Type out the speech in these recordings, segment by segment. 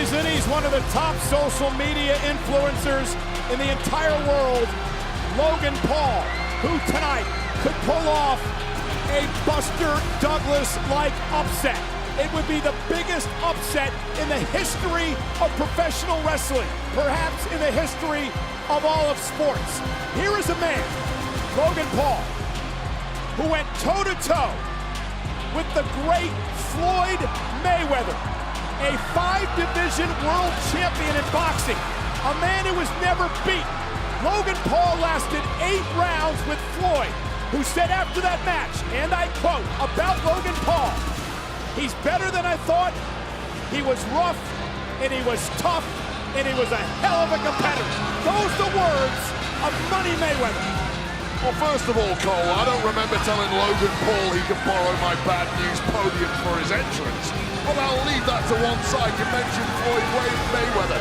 reason he's one of the top social media influencers in the entire world, Logan Paul, who tonight could pull off a Buster Douglas-like upset. It would be the biggest upset in the history of professional wrestling, perhaps in the history of all of sports. Here is a man, Logan Paul, who went toe-to-toe with the great Floyd Mayweather, a 5-division world champion in boxing, a man who was never beat. Logan Paul lasted 8 rounds with Floyd, who said after that match, and I quote, about Logan Paul, "He's better than I thought, he was rough, and he was tough, and he was a hell of a competitor." Those are the words of Money Mayweather. Well, first of all, Cole, I don't remember telling Logan Paul he could borrow my bad news podium for his entrance. But I'll leave that to one side. You mentioned Floyd Mayweather.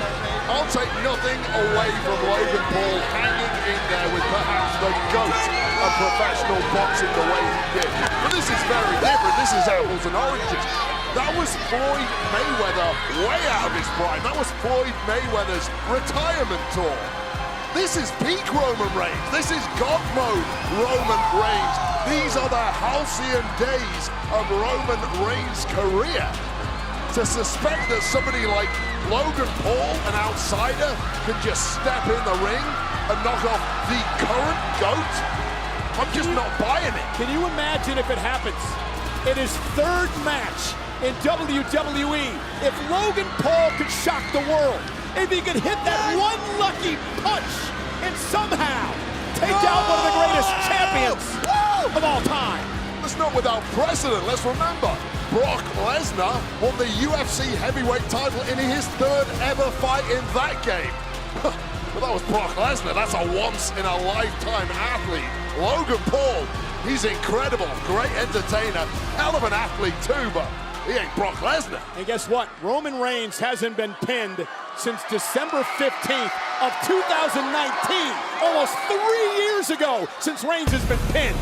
I'll take nothing away from Logan Paul hanging in there with perhaps the GOAT of professional boxing the way he did. But this is very different. This is apples and oranges. That was Floyd Mayweather way out of his prime. That was Floyd Mayweather's retirement tour. This is peak Roman Reigns. This is God mode Roman Reigns. These are the halcyon days of Roman Reigns' career. To suspect that somebody like Logan Paul, an outsider, can just step in the ring and knock off the current GOAT, I'm just not buying it. Can you imagine if it happens in his 3rd match in WWE? If Logan Paul could shock the world, if he could hit that one lucky punch and somehow take out one of the greatest champions of all time. It's not without precedent. Let's remember, Brock Lesnar won the UFC heavyweight title in his 3rd ever fight in that game. But that was Brock Lesnar. That's a once-in-a-lifetime athlete. Logan Paul, he's incredible, great entertainer, hell of an athlete too, but he ain't Brock Lesnar. And guess what? Roman Reigns hasn't been pinned since December 15th of 2019. Almost 3 years ago since Reigns has been pinned.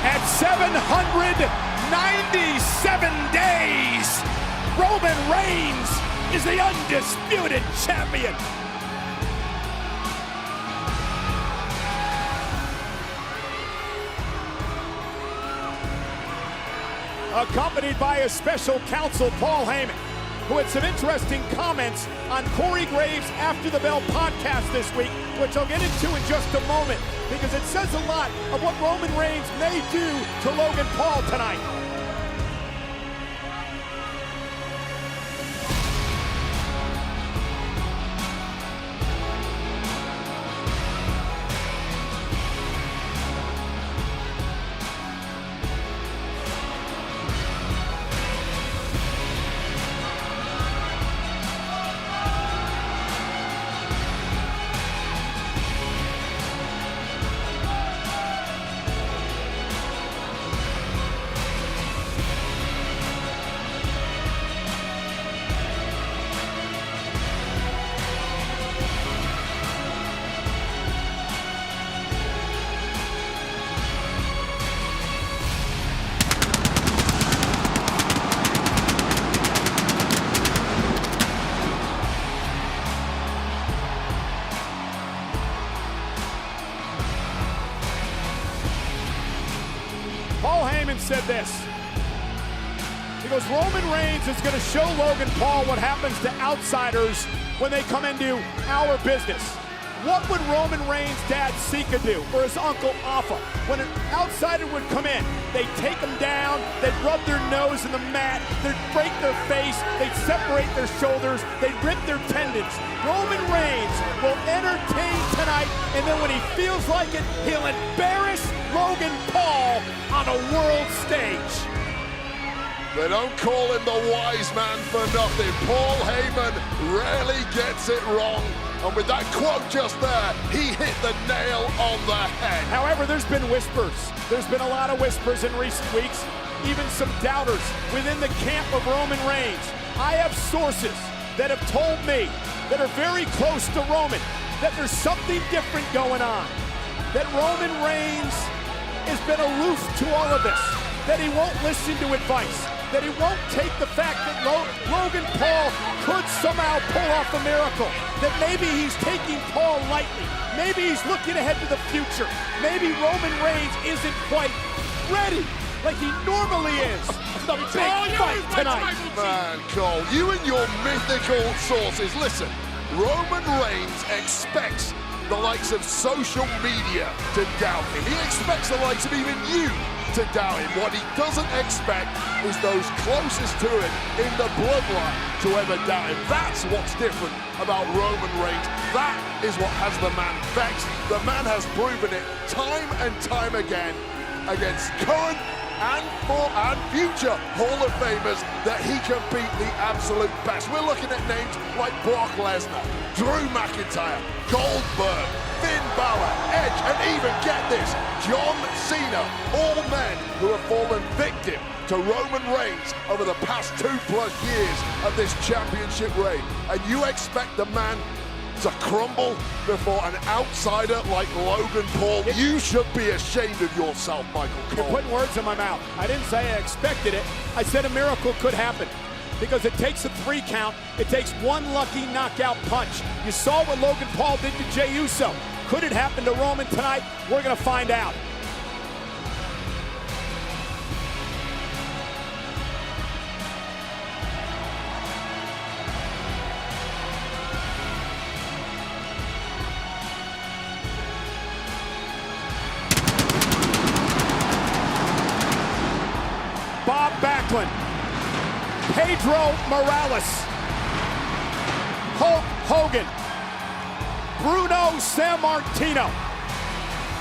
At 797 days, Roman Reigns is the undisputed champion. Accompanied by his special counsel, Paul Heyman, who had some interesting comments on Corey Graves' After the Bell podcast this week, which I'll get into in just a moment, because it says a lot of what Roman Reigns may do to Logan Paul tonight. Paul Heyman said this. He goes, Roman Reigns is going to show Logan Paul what happens to outsiders when they come into our business. What would Roman Reigns' dad Sika do, or his uncle Alpha? When an outsider would come in, they'd take him down, they'd rub their nose in the mat, they'd break their face, they'd separate their shoulders, they'd rip their tendons. Roman Reigns will entertain tonight, and then when he feels like it, he'll embarrass Logan Paul on a world stage. They don't call him the wise man for nothing. Paul Heyman rarely gets it wrong. And with that quote just there, he hit the nail on the head. However, there's been whispers. There's been a lot of whispers in recent weeks, even some doubters within the camp of Roman Reigns. I have sources that have told me that are very close to Roman that there's something different going on, that Roman Reigns has been aloof to all of this, that he won't listen to advice, that he won't take the fact that Logan Paul could somehow pull off a miracle, that maybe he's taking Paul lightly, maybe he's looking ahead to the future, maybe Roman Reigns isn't quite ready like he normally is for the big fight tonight. Man, Cole, you and your mythical sources, listen, Roman Reigns expects the likes of social media to doubt him. He expects the likes of even you to doubt him. What he doesn't expect is those closest to him in the bloodline to ever doubt him. That's what's different about Roman Reigns. That is what has the man vexed. The man has proven it time and time again against current and future Hall of Famers that he can beat the absolute best. We're looking at names like Brock Lesnar, Drew McIntyre, Goldberg, Finn Balor, Edge, and even, get this, John Cena. All men who have fallen victim to Roman Reigns over the past 2+ years of this championship reign. And you expect the man to crumble before an outsider like Logan Paul? You should be ashamed of yourself, Michael Cole. You're putting words in my mouth. I didn't say I expected it. I said a miracle could happen because it takes a 3 count. It takes one lucky knockout punch. You saw what Logan Paul did to Jey Uso. Could it happen to Roman tonight? We're going to find out. Bob Backlund, Pedro Morales, Hulk Hogan, Bruno Sammartino,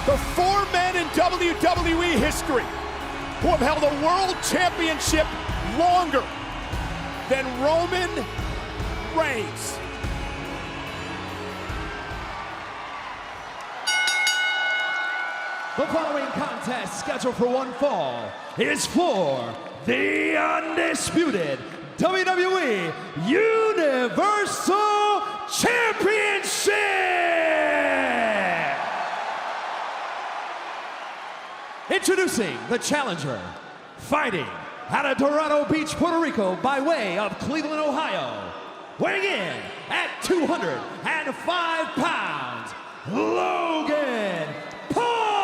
the 4 men in WWE history who have held a world championship longer than Roman Reigns. The following contest, scheduled for one fall, is for the undisputed WWE Universal Championship! Introducing the challenger, fighting out of Dorado Beach, Puerto Rico, by way of Cleveland, Ohio, weighing in at 205 pounds, Logan Paul!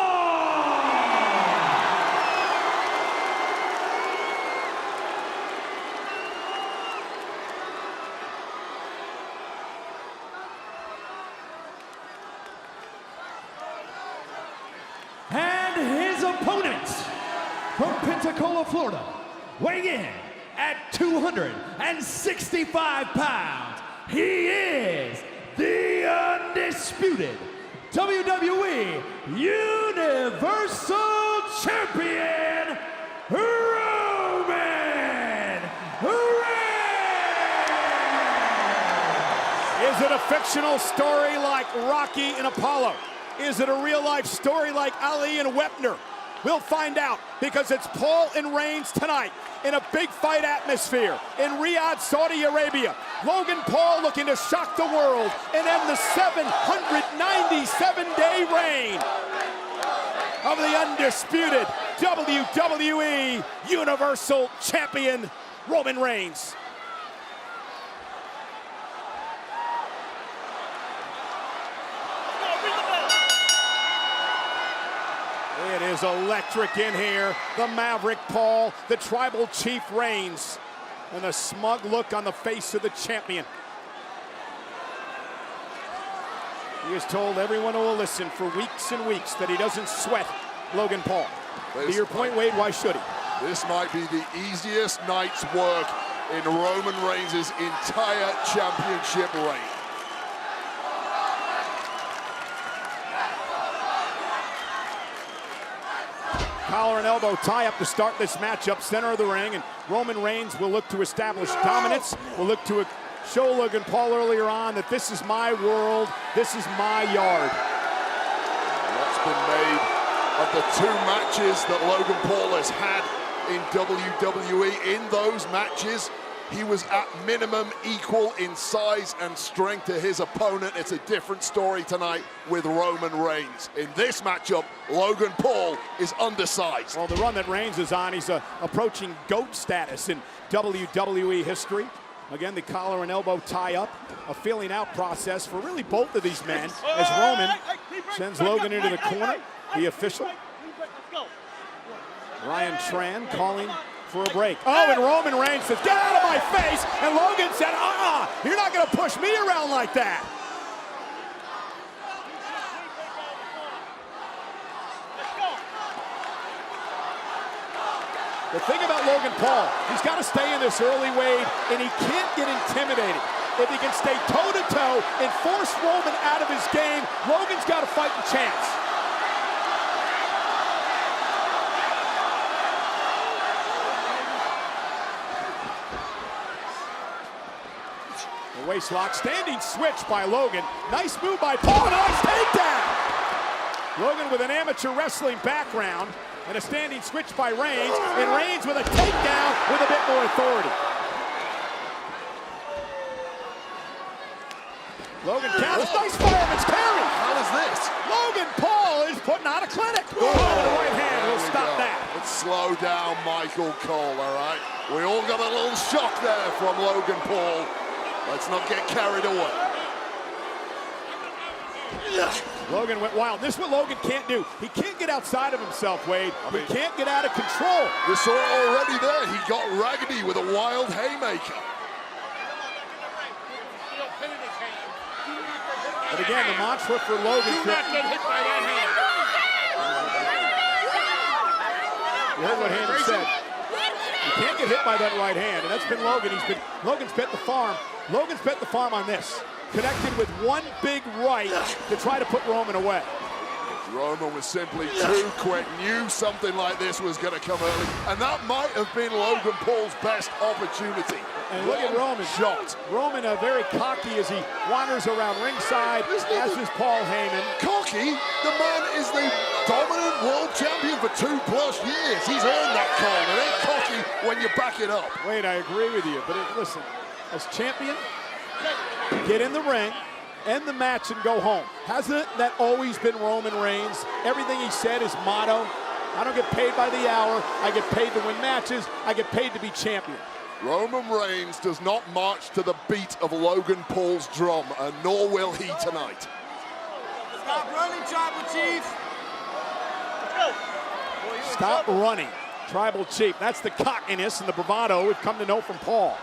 And his opponent from Pensacola, Florida, weighing in at 265 pounds, he is the undisputed WWE Universal Champion, Roman Reigns! Is it a fictional story like Rocky and Apollo? Is it a real-life story like Ali and Wepner? We'll find out, because it's Paul and Reigns tonight in a big fight atmosphere in Riyadh, Saudi Arabia. Logan Paul looking to shock the world and end the 797-day reign of the undisputed WWE Universal Champion, Roman Reigns. It is electric in here. The Maverick Paul, the Tribal Chief Reigns, and a smug look on the face of the champion. He has told everyone who will listen for weeks and weeks that he doesn't sweat Logan Paul. To your point, Wade, why should he? This might be the easiest night's work in Roman Reigns' entire championship reign. collar and elbow tie-up to start this matchup, center of the ring, and Roman Reigns will look to establish dominance, will look to show Logan Paul earlier on that this is my world, this is my yard. What's been made of the 2 matches that Logan Paul has had in WWE? In those matches, he was at minimum equal in size and strength to his opponent. It's a different story tonight with Roman Reigns. In this matchup, Logan Paul is undersized. Well, the run that Reigns is on, he's approaching GOAT status in WWE history. Again, the collar and elbow tie-up, a feeling out process for really both of these men as Roman sends Logan into the corner, the official. Ryan Tran calling for a break. Oh, and Roman Reigns says, get out of my face! And Logan said, you're not gonna push me around like that. The thing about Logan Paul, he's got to stay in this early wave, and he can't get intimidated. If he can stay toe-to-toe and force Roman out of his game, Logan's got a fighting chance. The waist lock, standing switch by Logan. Nice move by Paul, nice takedown! Logan with an amateur wrestling background, and a standing switch by Reigns, and Reigns with a takedown with a bit more authority. Logan counts, nice fireman's carry. How is this? Logan Paul is putting on a clinic. Oh, the right hand will stop that. Let's slow down Michael Cole, all right? We all got a little shock there from Logan Paul. Let's not get carried away. Logan went wild. This is what Logan can't do. He can't get outside of himself, Wade. He can't get out of control. You saw it already there. He got raggedy with a wild haymaker. But again, the mantra for Logan. Do not get hit by that hand. You heard what Heyman said. You can't get hit by that right hand, and that's been Logan. Logan's bet the farm. Logan's bet the farm on this. Connected with one big right to try to put Roman away. Roman was simply too quick, knew something like this was going to come early, and that might have been Logan Paul's best opportunity. And look at Roman. Shot. Roman very cocky as he wanders around ringside, as is Paul Heyman. Cocky? The man is the dominant world champion for 2+ years. He's earned that call. It ain't cocky when you back it up. Wait, I agree with you, but listen, as champion, get in the ring, end the match, and go home. Hasn't that always been Roman Reigns? Everything he said is motto. I don't get paid by the hour. I get paid to win matches. I get paid to be champion. Roman Reigns does not march to the beat of Logan Paul's drum, and nor will he tonight. Stop running, Tribal Chief. Stop running, Tribal Chief. That's the cockiness and the bravado we've come to know from Paul.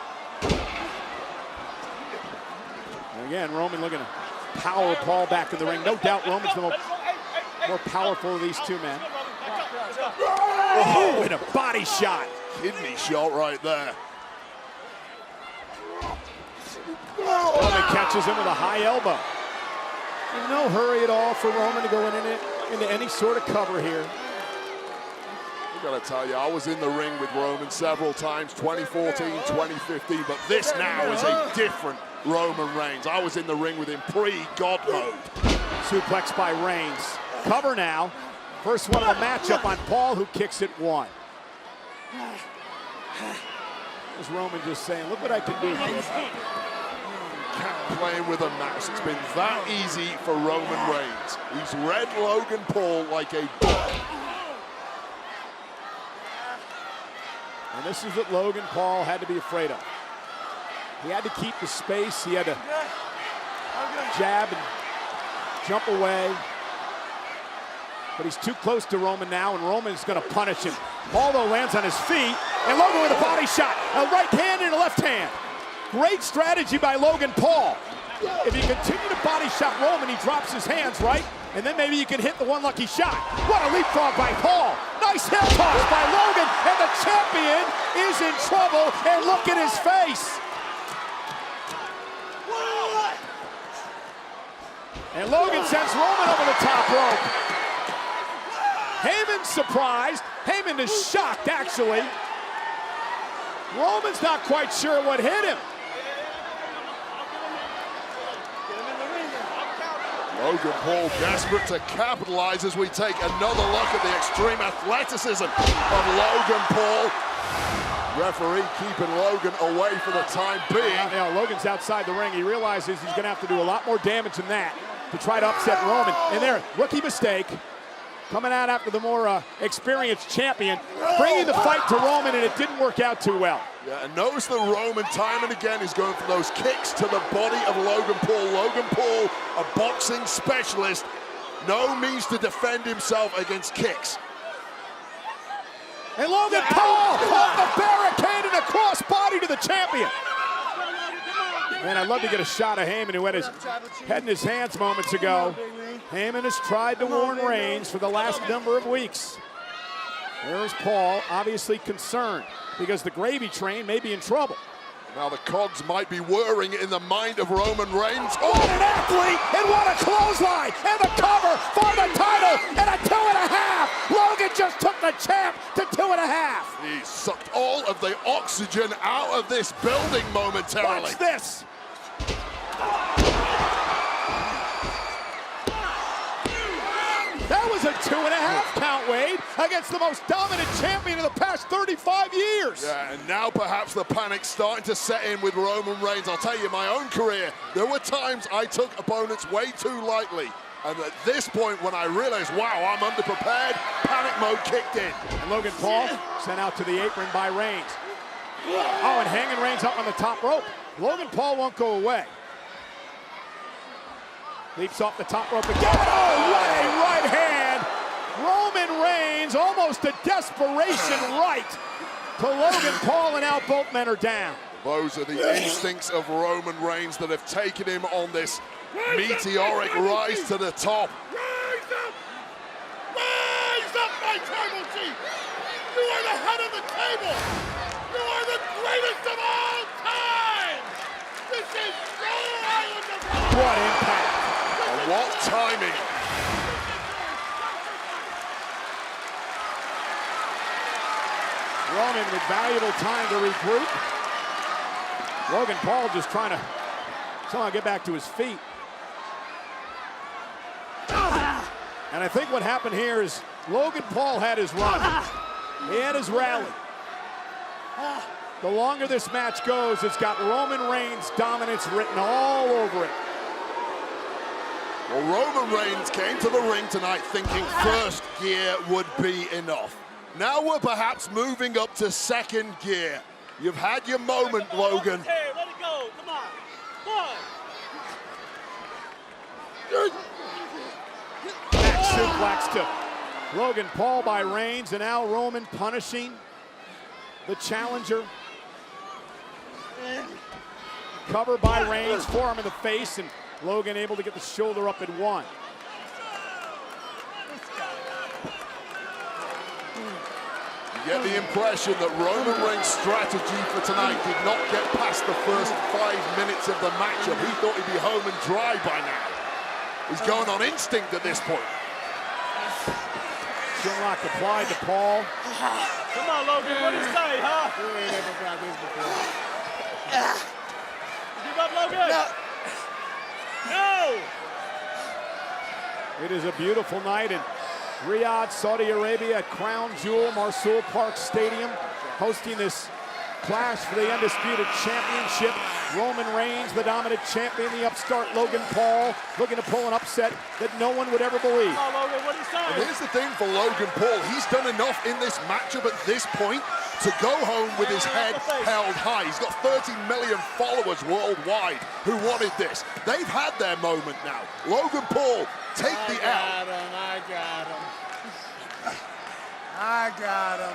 And again, Roman looking to power Paul back in the ring. No doubt Roman's the more powerful of these two men. Oh, and a body shot. Kidney shot right there. Roman catches him with a high elbow. And no hurry at all for Roman to go into any sort of cover here. I gotta tell you, I was in the ring with Roman several times, 2014, 2015, but this now is a different Roman Reigns. I was in the ring with him pre-God mode. Suplex by Reigns. Cover now. First one of the matchup on Paul, who kicks it one. There's Roman just saying, look what I can do. Cat playing with a mouse. It's been that easy for Roman Reigns. He's read Logan Paul like a book. And this is what Logan Paul had to be afraid of. He had to keep the space. He had to jab and jump away. But he's too close to Roman now, and Roman's going to punish him. Paul, though, lands on his feet, and Logan with a body shot. A right hand and a left hand. Great strategy by Logan Paul. If you continue to body shot Roman, he drops his hands, right? And then maybe you can hit the one lucky shot. What a leapfrog by Paul. Nice heel toss by Logan, and the champion is in trouble, and look at his face. And Logan sends Roman over the top rope. Heyman's surprised. Heyman is shocked, actually. Roman's not quite sure what hit him. Logan Paul desperate to capitalize as we take another look at the extreme athleticism of Logan Paul. Referee keeping Logan away for the time being. Yeah, Logan's outside the ring. He realizes he's going to have to do a lot more damage than that to try to upset Roman. And there, rookie mistake. Coming out after the more experienced champion, bringing the fight to Roman, and it didn't work out too well. Yeah, and notice that Roman time and again is going for those kicks to the body of Logan Paul. Logan Paul, a boxing specialist, no means to defend himself against kicks. And Logan Paul off the barricade and a cross body to the champion. Man, I'd love to get a shot of Heyman, who had his head in his hands moments ago. Heyman has tried to warn Reigns for the last number of weeks. There's Paul, obviously concerned because the gravy train may be in trouble. Now the cogs might be whirring in the mind of Roman Reigns. Oh, what an athlete, and what a clothesline, and the cover for the title, and a 2.5. Logan just took the champ to 2.5. He sucked all of the oxygen out of this building momentarily. Watch this. That was a 2.5 count, Wade, against the most dominant champion of the past 35 years. Yeah, and now perhaps the panic's starting to set in with Roman Reigns. I'll tell you, my own career, there were times I took opponents way too lightly. And at this point, when I realized, wow, I'm underprepared, panic mode kicked in. And Logan Paul sent out to the apron by Reigns. Oh, and hanging Reigns up on the top rope. Logan Paul won't go away. Leaps off the top rope again. Oh, what a right hand. Roman Reigns, almost a desperation right to Logan Paul, and now both men are down. Those are the instincts of Roman Reigns that have taken him on this meteoric rise to the top. Rise up! Rise up, my tribal chief! You are the head of the table! You are the greatest of all time! This is Rhode Island of Rock! What impact. And what timing. Roman with valuable time to regroup. Logan Paul just trying to somehow get back to his feet. And I think what happened here is Logan Paul had his run. He had his rally. The longer this match goes, it's got Roman Reigns' dominance written all over it. Well, Roman Reigns came to the ring tonight thinking first gear would be enough. Now we're perhaps moving up to second gear. You've had your moment, Logan. Hey, let it go. Come on. Back suplex to Logan Paul by Reigns, and now Roman punishing the challenger. Cover by Reigns, forearm in the face, and Logan able to get the shoulder up in one. You get the impression that Roman Reigns' strategy for tonight did not get past the first 5 minutes of the matchup. He thought he'd be home and dry by now. He's going on instinct at this point. Chinlock applied to Paul. Come on, Logan. What do you say, huh? Give up, Logan. No. It is a beautiful night in Riyadh, Saudi Arabia at Crown Jewel Marsul Park Stadium, hosting this clash for the Undisputed Championship. Roman Reigns, the dominant champion, the upstart Logan Paul, looking to pull an upset that no one would ever believe. Come on, Logan. What do you say? And here's the thing for Logan Paul, he's done enough in this matchup at this point to go home with his head held high. He's got 30 million followers worldwide who wanted this. They've had their moment now. Logan Paul, take the L. I got him.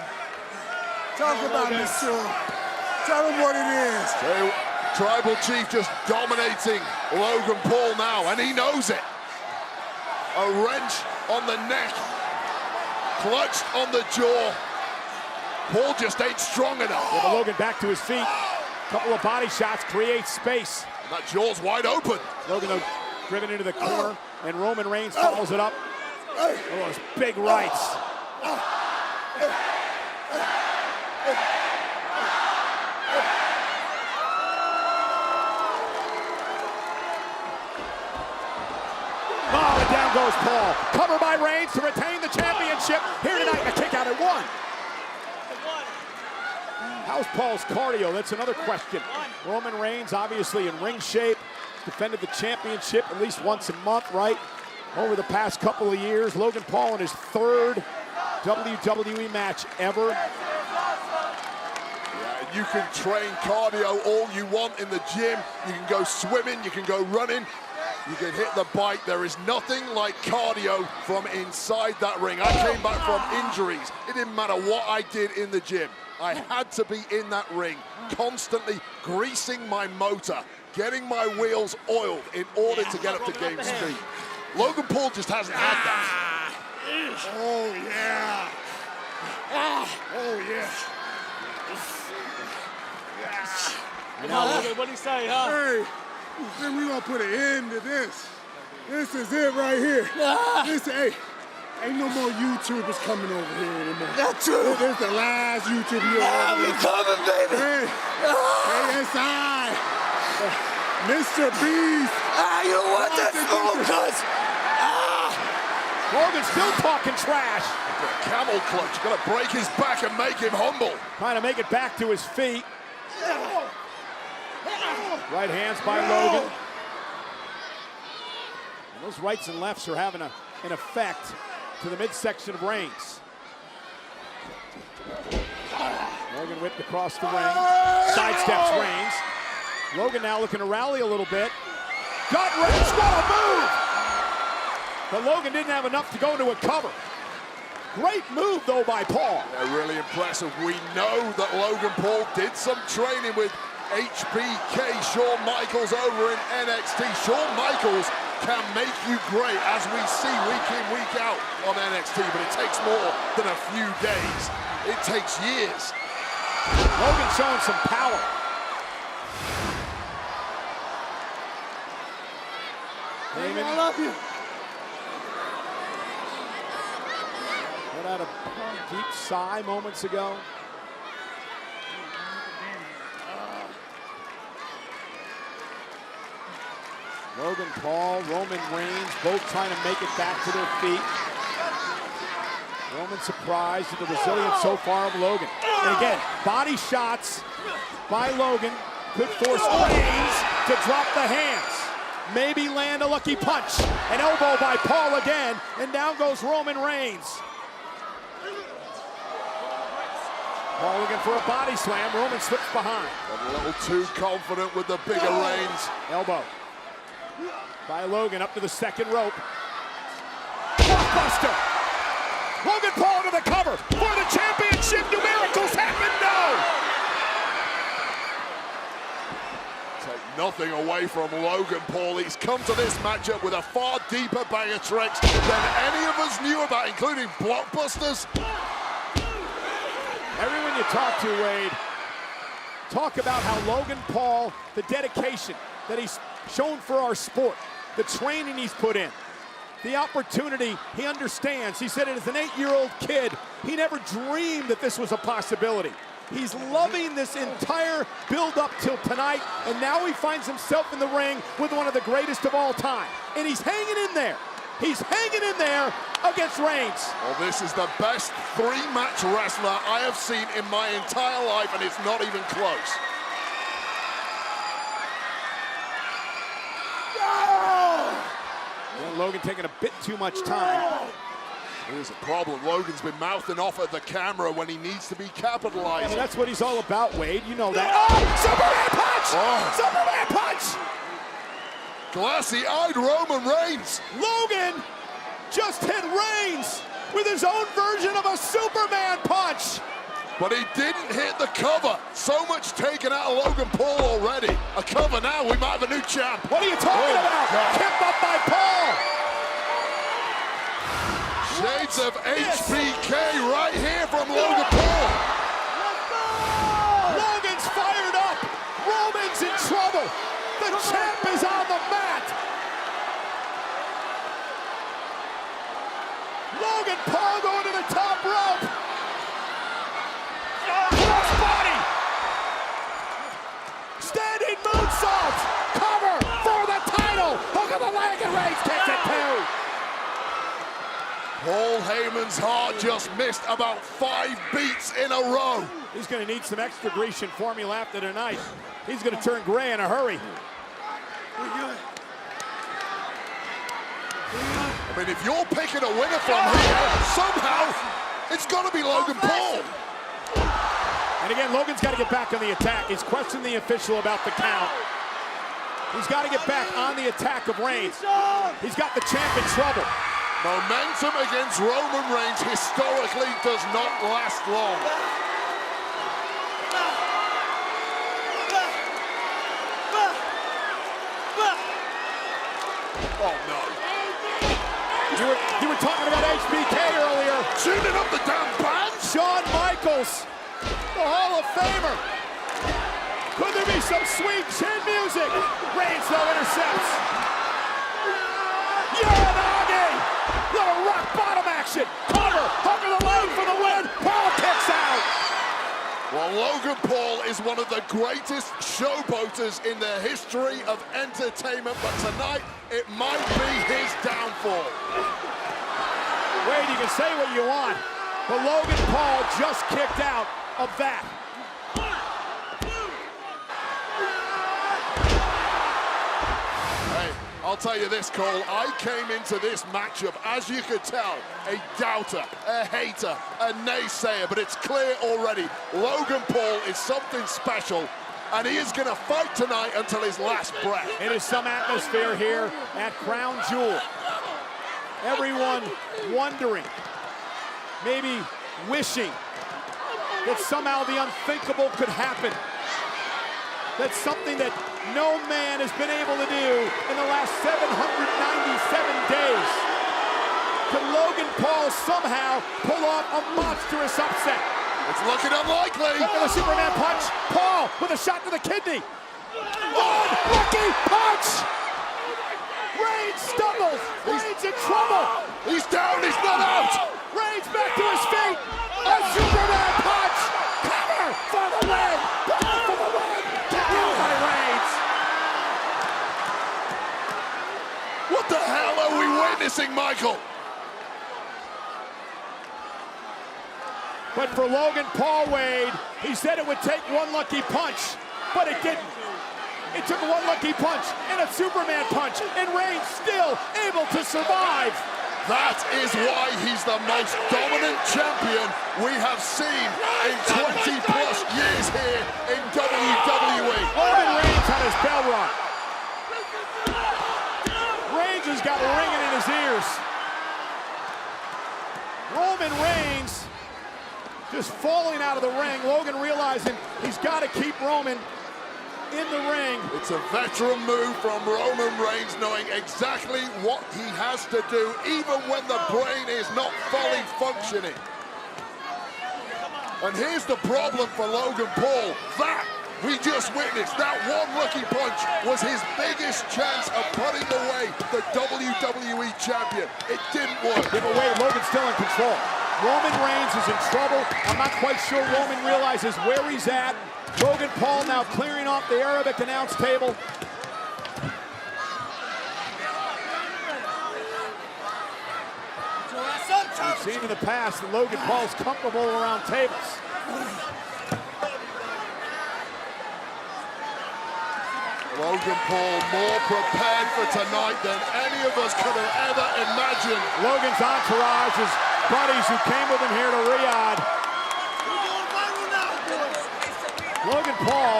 Talk about me, soon. Tell him what it is. So, Tribal Chief just dominating Logan Paul now, and he knows it. A wrench on the neck, clutched on the jaw. Paul just ain't strong enough. Yeah, but Logan back to his feet. Couple of body shots create space. And that jaw's wide open. Logan, though, driven into the corner, and Roman Reigns follows it up. Oh, those big rights. Oh, and down goes Paul. Cover by Reigns to retain the championship here tonight. A kick out at 1. How's Paul's cardio? That's another question. Roman Reigns, obviously in ring shape, defended the championship at least once a month, right? Over the past couple of years. Logan Paul in his 3rd WWE match ever. Yeah, you can train cardio all you want in the gym. You can go swimming, you can go running, you can hit the bike. There is nothing like cardio from inside that ring. I came back from injuries. It didn't matter what I did in the gym. I had to be in that ring, constantly greasing my motor, getting my wheels oiled in order to get up to game speed. Logan Paul just hasn't had that. Oh, yeah. Oh, yeah. What do you say, huh? Hey, then we gonna put an end to this. This is it right here. This, hey, ain't no more YouTubers coming over here anymore. Not true. This is the last YouTube you'll I'm ever coming, baby. Hey, KSI, Mr. Beast. You don't want that smoke, cuz. Logan still talking trash. Camel clutch, gotta break his back and make him humble. Trying to make it back to his feet. Right hands by Logan. And those rights and lefts are having an effect to the midsection of Reigns. Logan whipped across the ring. Sidesteps Reigns. Logan now looking to rally a little bit. Got Reigns, what a move! But Logan didn't have enough to go into a cover. Great move, though, by Paul. Yeah, really impressive. We know that Logan Paul did some training with HBK, Shawn Michaels over in NXT. Shawn Michaels can make you great, as we see week in, week out on NXT, but it takes more than a few days. It takes years. Logan showing some power. Baby, I love you. Let out a deep sigh moments ago. Logan Paul, Roman Reigns, both trying to make it back to their feet. Roman surprised at the resilience so far of Logan. And again, body shots by Logan could force Reigns to drop the hands. Maybe land a lucky punch. An elbow by Paul again, and down goes Roman Reigns. Paul looking for a body slam. Roman slips behind. A little too confident with the bigger Reigns. Elbow by Logan up to the second rope. Blockbuster! Logan Paul to the cover for the championship. Do miracles happen? No! Take nothing away from Logan Paul. He's come to this matchup with a far deeper bag of tricks than any of us knew about, including blockbusters. Everyone you talk to, Wade, talk about how Logan Paul, the dedication that he's shown for our sport, the training he's put in, the opportunity he understands. He said it as an 8-year-old kid, he never dreamed that this was a possibility. He's loving this entire build-up till tonight, and now he finds himself in the ring with one of the greatest of all time. And he's hanging in there. He's hanging in there against Reigns. Well, this is the best three-match wrestler I have seen in my entire life, and it's not even close. Well, Logan taking a bit too much time. Here's a problem. Logan's been mouthing off at the camera when he needs to be capitalizing. I mean, that's what he's all about, Wade. You know that. Oh, Superman punch! Oh. Superman punch! Glassy-eyed Roman Reigns. Logan just hit Reigns with his own version of a Superman punch. But he didn't hit the cover. So much taken out of Logan Paul already. A cover now, we might have a new champ. What are you talking about? God. Kept up by Paul. Shades of HBK right here from Logan Paul. Logan's fired up. Roman's in trouble. The champ is on the mat. Logan Paul going to the top rope. moonsault, cover for the title. Hook of the leg, and Reigns kicks it too. Paul Heyman's heart just missed about 5 beats in a row. He's going to need some extra Grecian formula after tonight. He's going to turn gray in a hurry. I mean, if you're picking a winner from here, somehow it's got to be Logan Paul. And again, Logan's got to get back on the attack. He's questioned the official about the count. He's got to get back on the attack of Reigns. He's got the champ in trouble. Momentum against Roman Reigns historically does not last long. Oh no. You were talking about HBK earlier. Shooting up the damn band. Shawn Michaels, the Hall of Famer. Could there be some sweet chin music? Reigns though intercepts. Uranage! Little rock bottom action. Cover. Hook of the leg for the win. Paul kicks out. Well, Logan Paul is one of the greatest showboaters in the history of entertainment, but tonight it might be his downfall. Wade, you can say what you want, but Logan Paul just kicked out of that. Hey, I'll tell you this, Cole. I came into this matchup, as you could tell, a doubter, a hater, a naysayer, but it's clear already. Logan Paul is something special, and he is going to fight tonight until his last breath. It is some atmosphere here at Crown Jewel. Everyone wondering, maybe wishing that somehow the unthinkable could happen. That's something that no man has been able to do in the last 797 days. Can Logan Paul somehow pull off a monstrous upset? It's looking unlikely. Look at the Superman punch. Paul with a shot to the kidney. Unlucky punch! Reigns stumbles. Reigns in trouble. He's down, he's not out. Reigns back to his feet. A Superman punch. Cover for the win. Paul for the win. Down by Reigns. What the hell are we witnessing, Michael? But for Logan Paul, Wade, he said it would take one lucky punch, but it didn't. It took one lucky punch and a Superman punch, and Reigns still able to survive. That is why he's the most dominant champion we have seen in 20+ years here in WWE. Roman Reigns had his bell rung. Reigns has got ringing in his ears. Roman Reigns just falling out of the ring. Logan realizing he's got to keep Roman in the ring. It's a veteran move from Roman Reigns, knowing exactly what he has to do, even when the brain is not fully functioning. And here's the problem for Logan Paul. That we just witnessed, that one lucky punch was his biggest chance of putting away the WWE champion. It didn't work. Yeah, but wait, Logan's still in control. Roman Reigns is in trouble. I'm not quite sure Roman realizes where he's at. Logan Paul now clearing off the Arabic announce table. We've seen in the past that Logan Paul's comfortable around tables. Logan Paul more prepared for tonight than any of us could have ever imagined. Logan's entourage, his buddies who came with him here to Riyadh. Logan Paul,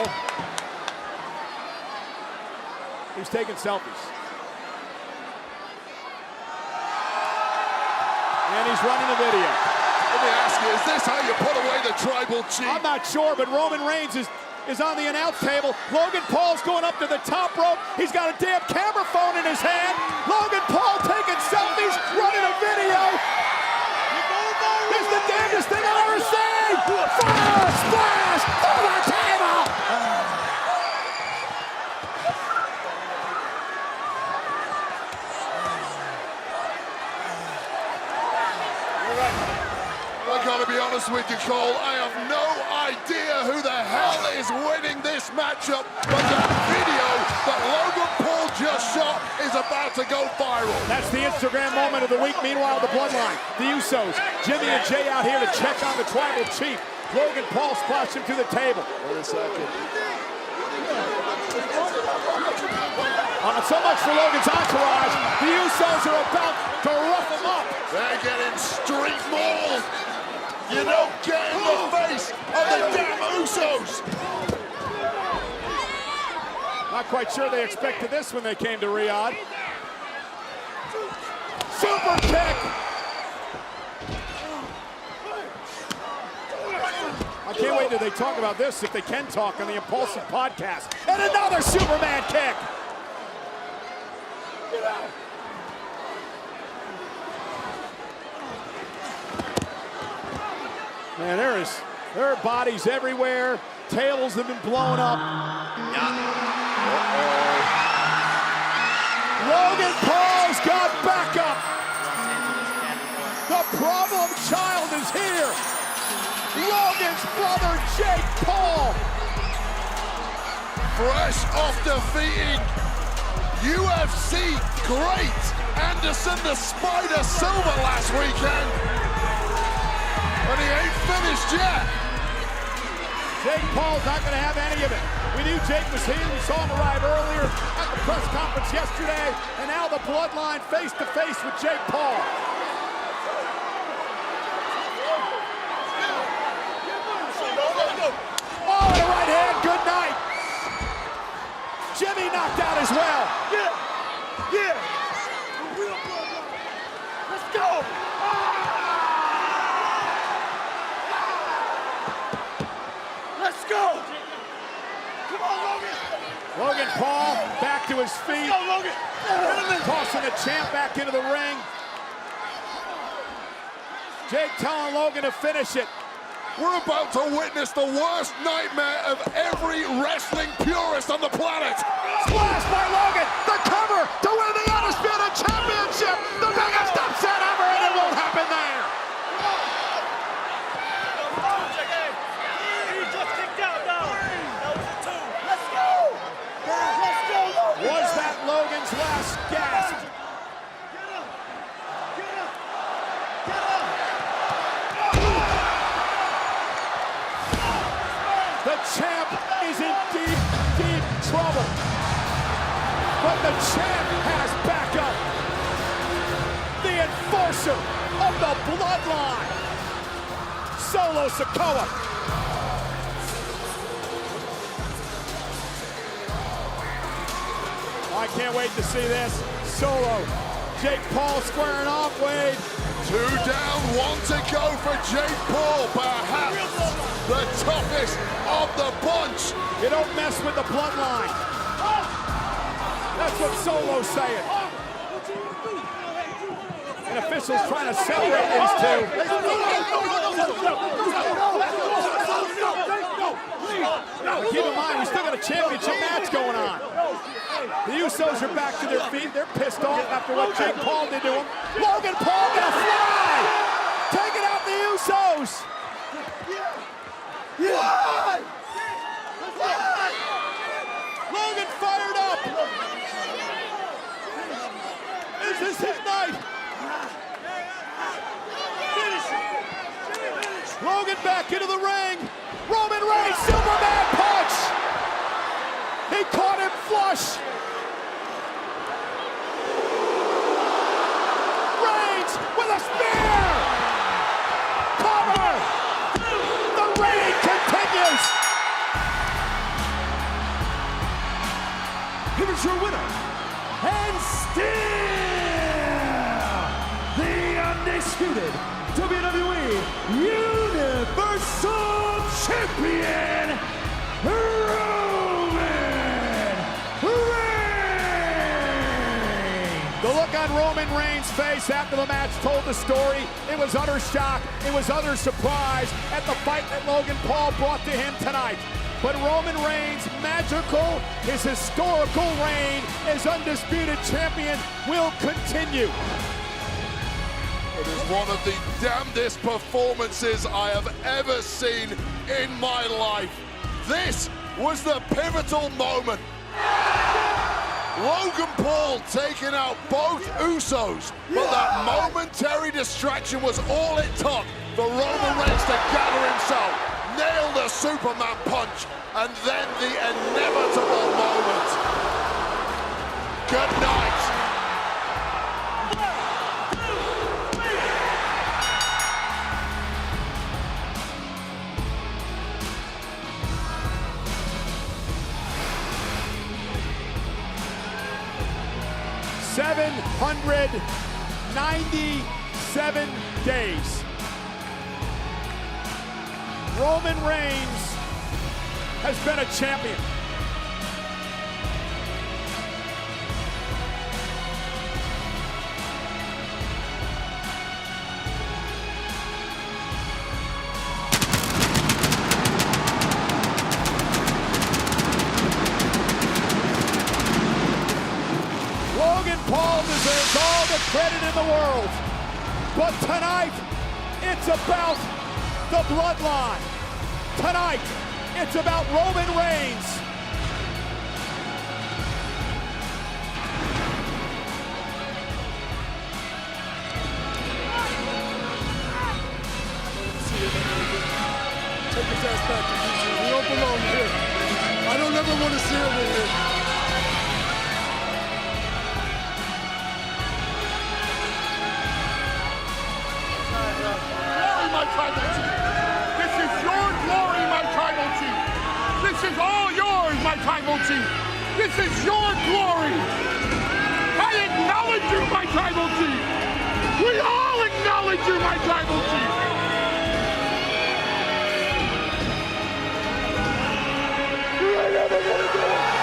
he's taking selfies. And he's running a video. Let me ask you, is this how you put away the tribal chief? I'm not sure, but Roman Reigns is on the announce table. Logan Paul's going up to the top rope. He's got a damn camera phone in his hand. Logan Paul taking selfies, running a video. This is the damnedest thing I've ever seen. Fire splash through the table. I gotta be honest with you, Cole. I have no idea who the hell is winning this matchup, but the video Logan Paul just shot is about to go viral. That's the Instagram moment of the week. Meanwhile, the Bloodline, the Usos, Jimmy and Jay out here to check on the Tribal Chief. Logan Paul splashed him to the table. Wait a second. So much for Logan's entourage. The Usos are about to rough him up. They're getting street mauled. You don't get in the face of the damn Usos. Not quite sure they expected this when they came to Riyadh. Super kick. I can't wait till they talk about this, if they can talk on the Impulsive podcast. And another Superman kick. Man, there are bodies everywhere. Tails have been blown up. Logan Paul's got backup. The problem child is here. Logan's brother, Jake Paul. Fresh off defeating UFC great Anderson the Spider Silva last weekend. And he ain't finished yet. Jake Paul's not going to have any of it. We knew Jake was here. We saw him arrive earlier at the press conference yesterday. And now the Bloodline face to face with Jake Paul. Oh, and a right hand. Good night. Jimmy knocked out as well. Yeah. Let's go. Let's go. Come on, Logan. Logan Paul back to his feet. Let's go, Logan. Tossing the champ back into the ring. Jake telling Logan to finish it. We're about to witness the worst nightmare of every wrestling purist on the planet. Splash by Logan. The cover to win the Undisputed Championship. The biggest upset ever, and it won't happen there. He just kicked out now. That was a two. Let's go. Let's go, Logan. Was that Logan's last gasp? The champ is in deep, deep trouble. But the champ has backup. The enforcer of the Bloodline, Solo Sikoa. I can't wait to see this. Solo, Jake Paul squaring off, Wade. 2 down, 1 to go for Jake Paul, perhaps the toughest of the bunch. You don't mess with the Bloodline. That's what Solo's saying. And officials trying to separate these two. But keep in mind, we still got a championship match going on. The Usos are back to their feet. They're pissed off after what Jake Paul did to them. Logan Paul gonna fly! Taking out the Usos! Logan fired up! Is this his night? Logan back into the ring. Roman Reigns, Superman punch! He caught him flush! Reigns with a spear! Cover! The reign continues! Here's your winner, and still the undisputed WWE Universal Champion, Roman Reigns. The look on Roman Reigns' face after the match told the story. It was utter shock. It was utter surprise at the fight that Logan Paul brought to him tonight. But Roman Reigns' magical, his historical reign as undisputed champion will continue. It is one of the damnedest performances I have ever seen in my life. This was the pivotal moment. Logan Paul taking out both Usos, but that momentary distraction was all it took for Roman Reigns to gather himself, nail the Superman punch, and then the inevitable moment. Good night. $797 days. Roman Reigns has been a champion. Logan Paul deserves all the credit in the world, but tonight, it's about the bloodline. Tonight, it's about Roman Reigns. Take his ass back to DC. We don't belong here. I don't ever want to see him in here. Glory, my tribal chief. This is your glory, my tribal chief. This is all yours, my tribal chief. This is your glory. I acknowledge you, my tribal chief. We all acknowledge you, my tribal chief. I never want to go.